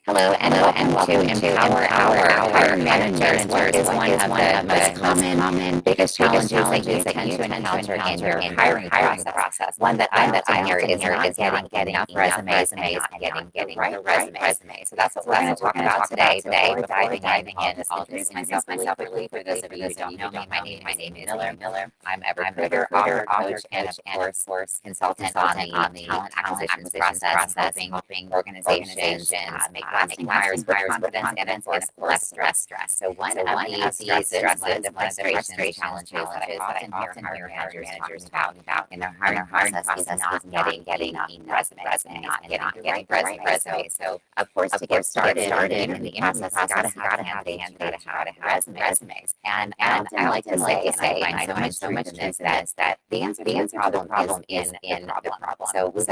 Hello and welcome to Empower Our Hiring Managers. What is one of the most common, biggest challenges that you tend to encounter in your hiring process? One that I often hear is not getting enough resumes and not getting the right resumes. So that's what we're going to talk about today. Before diving in, I'll introduce myself quickly. For those of you who don't know me, my name is Miller. I'm a recruiter, author, coach, and of course consultant on the talent acquisition process, helping organizations make lasting hires with confidence and of course less stress. So one of these stresses, one of the frustration challenges that I often hear hiring managers talking about in their hiring process is not getting enough resumes and not getting the right resume. So of course to get started in the interview process, you gotta have candidates, you gotta have resumes. And I like to say, and I find so much truth in this, that the answer to the problem is in the problem. So we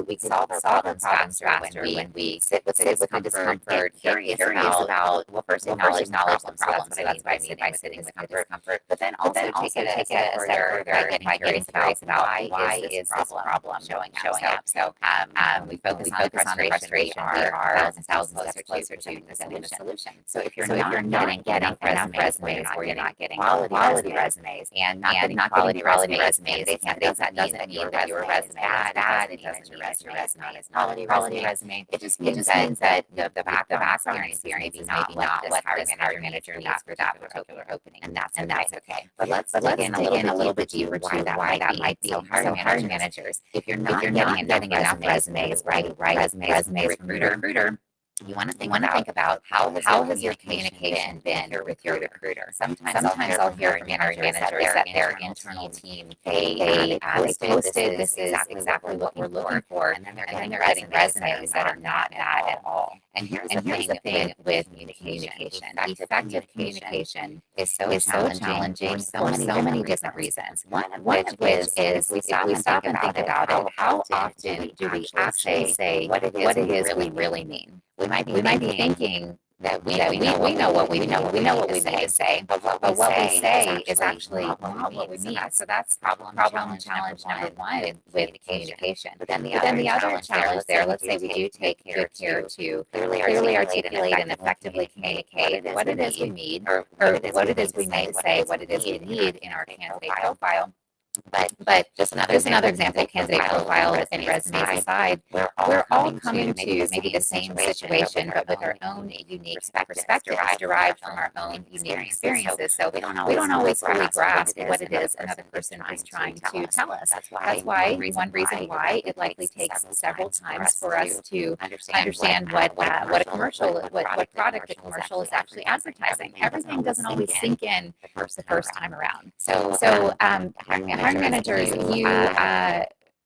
can solve problems faster when we sit with the discomfort, curious about, well, first acknowledge the problem. So that's what I mean by sitting with discomfort. But then also take it a step further by getting curious about why is this problem showing up. So we focus on the frustration. We are thousands closer to the solution. So if you're not getting enough resumes or you're not getting quality resumes and not getting quality resumes, it doesn't mean that your resume is bad. It doesn't mean that your resume is not a quality resume. It just means that the background experience is maybe not what hiring manager needs for that particular opening, and that's okay. But let's dig in a little bit deeper to why that might be. So hiring managers, if you're not getting enough resumes, resumes from your recruiter, you want to think about how has your communication been with your recruiter. Sometimes I'll hear from hiring managers that their internal team they posted this is exactly what we're looking for, and then they're getting resumes that are not that at all. And here's the thing with communication. Effective communication is so challenging for so many different reasons. One of which is we stop and think about it. How often do we actually say what it is we really mean? We might be thinking that we know what we need to say, but what we say is actually not what we mean. So that's problem challenge number one with communication. But then the other challenge there, let's say we do take care to clearly articulate and effectively communicate what it is we need, or what it is we may say, what it is we need in our candidate profile. But just another example, candidate profile with any resumes aside, we're all coming to maybe the same situation, but with our own unique perspective derived from our own unique experiences. So we don't always fully grasp what it is another person is trying to tell us. That's why one reason why it likely takes several times for us to understand what product the commercial is actually advertising. Everything doesn't always sink in the first time around. So hiring managers,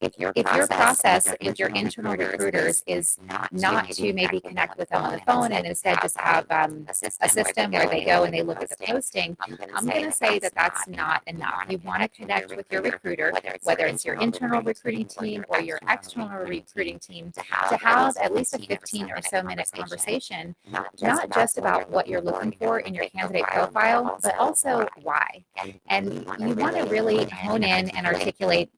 if your process with your internal recruiters is not to maybe connect with them on the phone and instead just have a system where they go and they look at the posting, I'm going to say that that's not enough. You want to connect with your recruiter, whether it's your internal recruiting team or your external recruiting team, to have at least a 15 or so minute conversation, not just about what you're looking for in your candidate profile, but also why. And you want to really hone in and articulate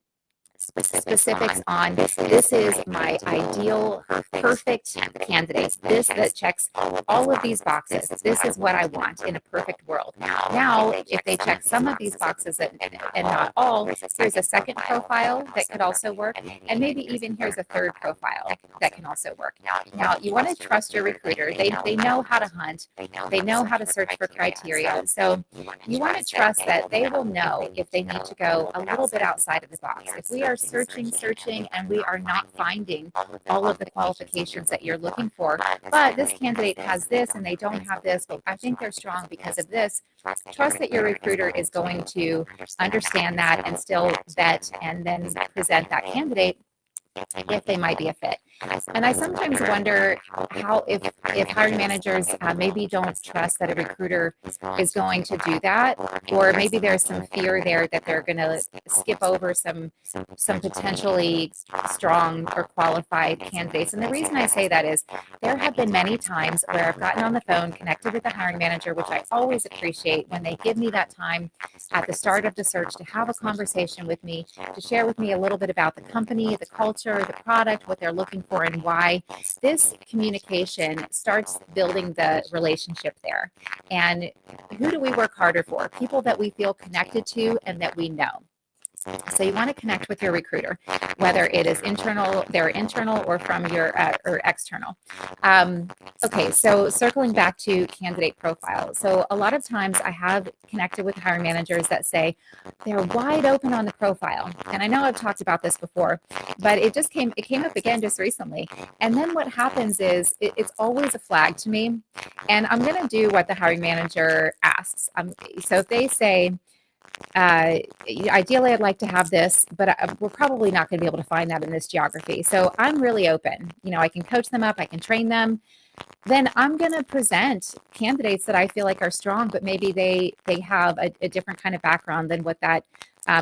specifics on this is my ideal perfect candidate, this that checks all of these boxes, this is what I want in a perfect world. Now if they check some of these boxes and not all, here's a second profile that could also work, and maybe even here's a third profile that can also work. Now you want to trust your recruiter. They know how to hunt, they know how to search for criteria, so you want to trust that they will know if they need to go a little bit outside of the box. If we are searching, and we are not finding all of the qualifications that you're looking for, but this candidate has this and they don't have this, but I think they're strong because of this, trust that your recruiter is going to understand that and still vet and then present that candidate if they might be a fit. And I sometimes wonder how if hiring managers maybe don't trust that a recruiter is going to do that, or maybe there's some fear there that they're going to skip over some potentially strong or qualified candidates. And the reason I say that is there have been many times where I've gotten on the phone, connected with the hiring manager, which I always appreciate when they give me that time at the start of the search to have a conversation with me, to share with me a little bit about the company, the culture, the product, what they're looking for and why, this communication starts building the relationship there. And who do we work harder for? People that we feel connected to and that we know. So you want to connect with your recruiter, whether it is internal, they're internal, or from your or external. Okay, so circling back to candidate profile. So a lot of times I have connected with hiring managers that say they're wide open on the profile, and I know I've talked about this before, but it came up again just recently. And then what happens is it's always a flag to me, and I'm going to do what the hiring manager asks. So if they say, uh, ideally, I'd like to have this, but we're probably not going to be able to find that in this geography. So I'm really open. I can coach them up, I can train them. Then I'm going to present candidates that I feel like are strong, but maybe they have a different kind of background than what that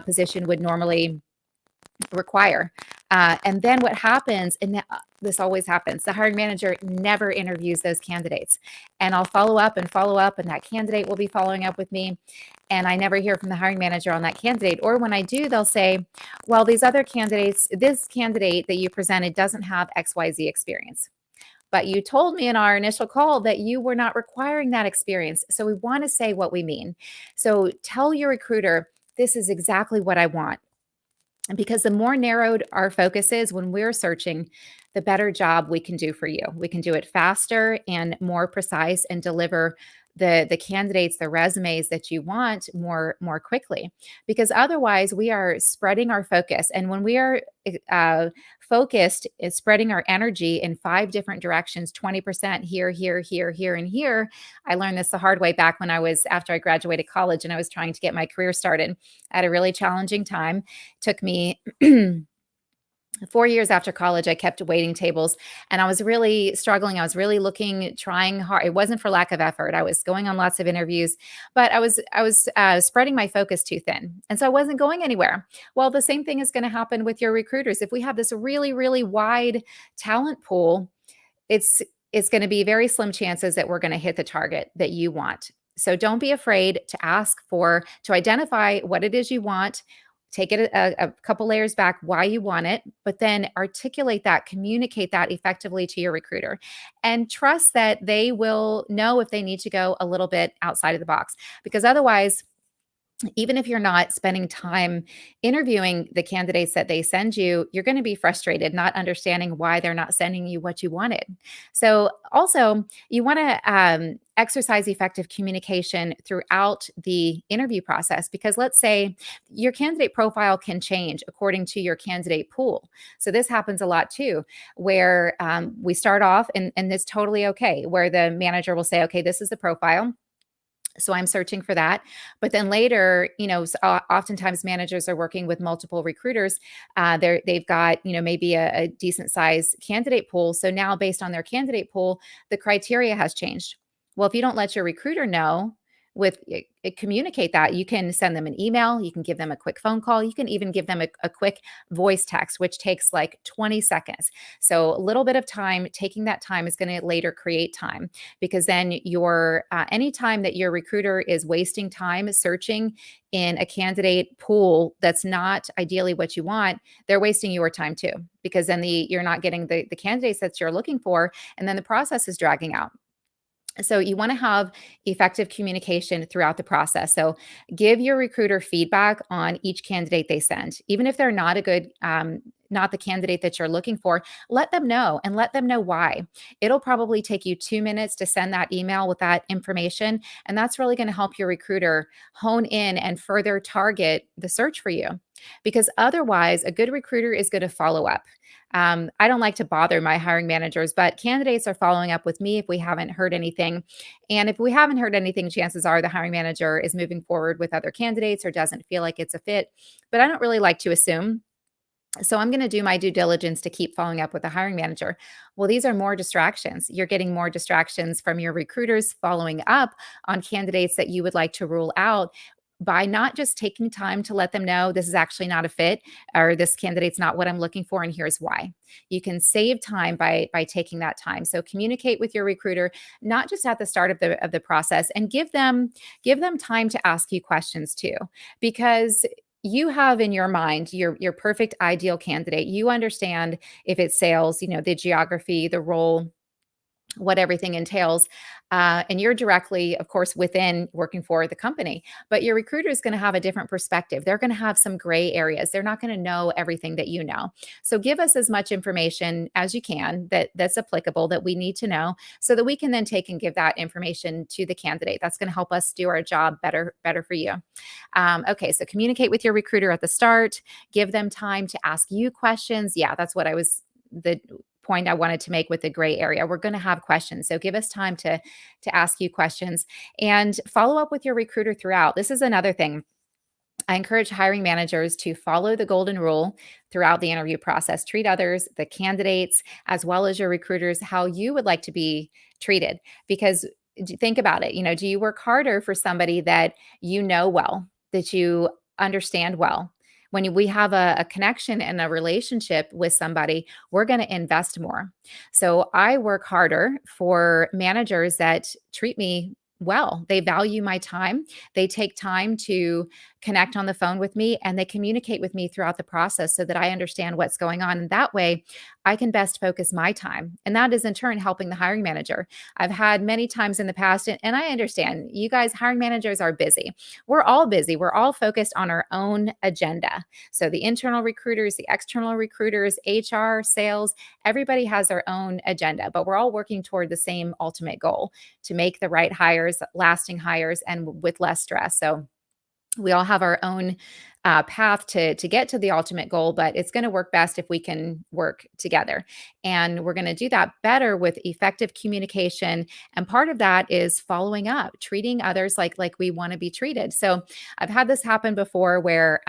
position would normally require. And then what happens, and this always happens, the hiring manager never interviews those candidates. And I'll follow up, and that candidate will be following up with me. And I never hear from the hiring manager on that candidate. Or when I do, they'll say, well, these other candidates, this candidate that you presented doesn't have XYZ experience. But you told me in our initial call that you were not requiring that experience. So we want to say what we mean. So tell your recruiter, this is exactly what I want. Because the more narrowed our focus is when we're searching, the better job we can do for you. We can do it faster and more precise and deliver the candidates, the resumes that you want more quickly. Because otherwise, we are spreading our focus. And when we are focused, is spreading our energy in 5 different directions, 20% here, here, here, here, and here. I learned this the hard way back when after I graduated college and I was trying to get my career started at a really challenging time. It took me 4 years after college, I kept waiting tables and I was really struggling. I was really trying hard. It wasn't for lack of effort. I was going on lots of interviews, but I was spreading my focus too thin. And so I wasn't going anywhere. Well, the same thing is going to happen with your recruiters. If we have this really, really wide talent pool, it's going to be very slim chances that we're going to hit the target that you want. So don't be afraid to identify what it is you want. Take it a couple layers back, why you want it, but then articulate that, communicate that effectively to your recruiter, and trust that they will know if they need to go a little bit outside of the box. Because otherwise, even if you're not spending time interviewing the candidates that they send you, you're going to be frustrated, not understanding why they're not sending you what you wanted. So also, you want to exercise effective communication throughout the interview process, because let's say your candidate profile can change according to your candidate pool. So this happens a lot too, where we start off, and it's totally okay, where the manager will say, okay, this is the profile. So I'm searching for that. But then later, oftentimes managers are working with multiple recruiters. They've got, maybe a decent size candidate pool. So now based on their candidate pool, the criteria has changed. Well, if you don't let your recruiter know, communicate that, you can send them an email, you can give them a quick phone call, you can even give them a quick voice text, which takes like 20 seconds. So a little bit of time, taking that time is going to later create time, because then any time that your recruiter is wasting time searching in a candidate pool that's not ideally what you want, they're wasting your time too, because then you're not getting the candidates that you're looking for, and then the process is dragging out. So you want to have effective communication throughout the process. So give your recruiter feedback on each candidate they send. Even if they're not not the candidate that you're looking for, let them know, and let them know why. It'll probably take you 2 minutes to send that email with that information. And that's really going to help your recruiter hone in and further target the search for you. Because otherwise, a good recruiter is going to follow up. I don't like to bother my hiring managers, but candidates are following up with me if we haven't heard anything. And if we haven't heard anything, chances are the hiring manager is moving forward with other candidates or doesn't feel like it's a fit. But I don't really like to assume. So I'm going to do my due diligence to keep following up with the hiring manager. Well, these are more distractions. You're getting more distractions from your recruiters following up on candidates that you would like to rule out, by not just taking time to let them know this is actually not a fit, or this candidate's not what I'm looking for, and here's why. You can save time by taking that time. So communicate with your recruiter, not just at the start of the process, and give them time to ask you questions too, because you have in your mind your perfect ideal candidate. You understand if it's sales, the geography, the role, what everything entails. And you're directly, of course, within working for the company, but your recruiter is going to have a different perspective. They're going to have some gray areas. They're not going to know everything that you know. So give us as much information as you can that's applicable, that we need to know, so that we can then take and give that information to the candidate. That's going to help us do our job better for you. Okay, so communicate with your recruiter at the start. Give them time to ask you questions. Yeah, that's what I was the point I wanted to make with the gray area. We're going to have questions. So give us time to ask you questions, and follow up with your recruiter throughout. This is another thing. I encourage hiring managers to follow the golden rule throughout the interview process. Treat others, the candidates, as well as your recruiters, how you would like to be treated. Because think about it, do you work harder for somebody that you know well, that you understand well? When we have a connection and a relationship with somebody, we're going to invest more. So I work harder for managers that treat me well. They value my time. They take time to connect on the phone with me, and they communicate with me throughout the process so that I understand what's going on. And that way I can best focus my time. And that is in turn helping the hiring manager. I've had many times in the past, and I understand you guys, hiring managers, are busy. We're all busy. We're all focused on our own agenda. So the internal recruiters, the external recruiters, HR, sales, everybody has their own agenda, but we're all working toward the same ultimate goal: to make the right hires, lasting hires, and with less stress. So we all have our own path to get to the ultimate goal, but it's going to work best if we can work together. And we're going to do that better with effective communication. And part of that is following up, treating others like we want to be treated. So I've had this happen before where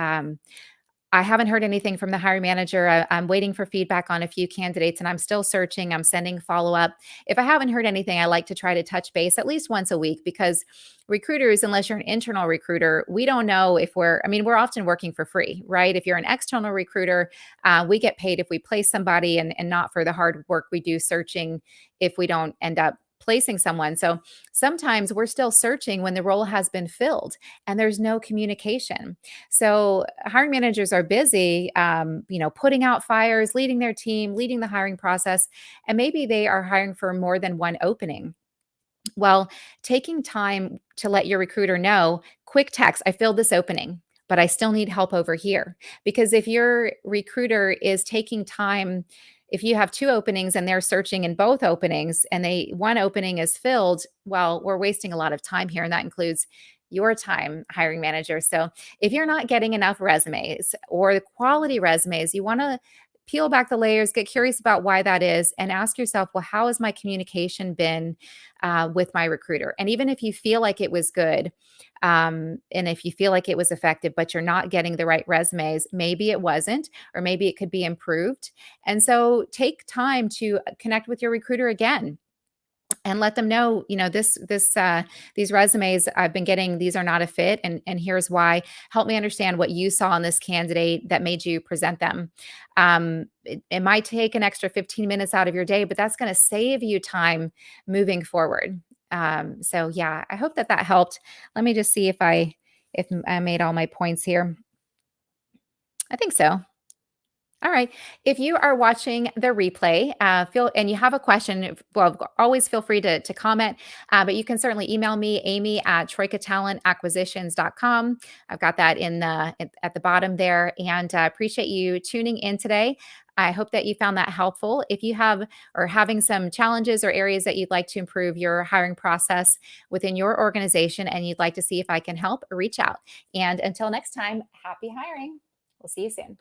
I haven't heard anything from the hiring manager. I'm waiting for feedback on a few candidates, and I'm still searching. I'm sending follow up. If I haven't heard anything, I like to try to touch base at least once a week, because recruiters, unless you're an internal recruiter, we don't know if we're often working for free, right? If you're an external recruiter, we get paid if we place somebody, and not for the hard work we do searching if we don't end up placing someone. So sometimes we're still searching when the role has been filled and there's no communication. So hiring managers are busy, putting out fires, leading their team, leading the hiring process, and maybe they are hiring for more than one opening. Well, taking time to let your recruiter know, quick text, I filled this opening, but I still need help over here. Because if your recruiter is taking time, if you have two openings and they're searching in both openings, and one opening is filled, well, we're wasting a lot of time here. And that includes your time, hiring manager. So if you're not getting enough resumes or the quality resumes, you want to peel back the layers, get curious about why that is, and ask yourself, well, how has my communication been with my recruiter? And even if you feel like it was good, and if you feel like it was effective, but you're not getting the right resumes, maybe it wasn't, or maybe it could be improved. And so take time to connect with your recruiter again and let them know, these resumes I've been getting, these are not a fit, and here's why. Help me understand what you saw in this candidate that made you present them. It might take an extra 15 minutes out of your day, but that's going to save you time moving forward. So yeah, I hope that helped. Let me just see if I made all my points here. I think so. All right. If you are watching the replay, and you have a question, well, always feel free to comment, but you can certainly email me, amy@troikatalentacquisitions.com. I've got that at the bottom there, and I appreciate you tuning in today. I hope that you found that helpful. If you are having some challenges or areas that you'd like to improve your hiring process within your organization, and you'd like to see if I can help, reach out. And until next time, happy hiring. We'll see you soon.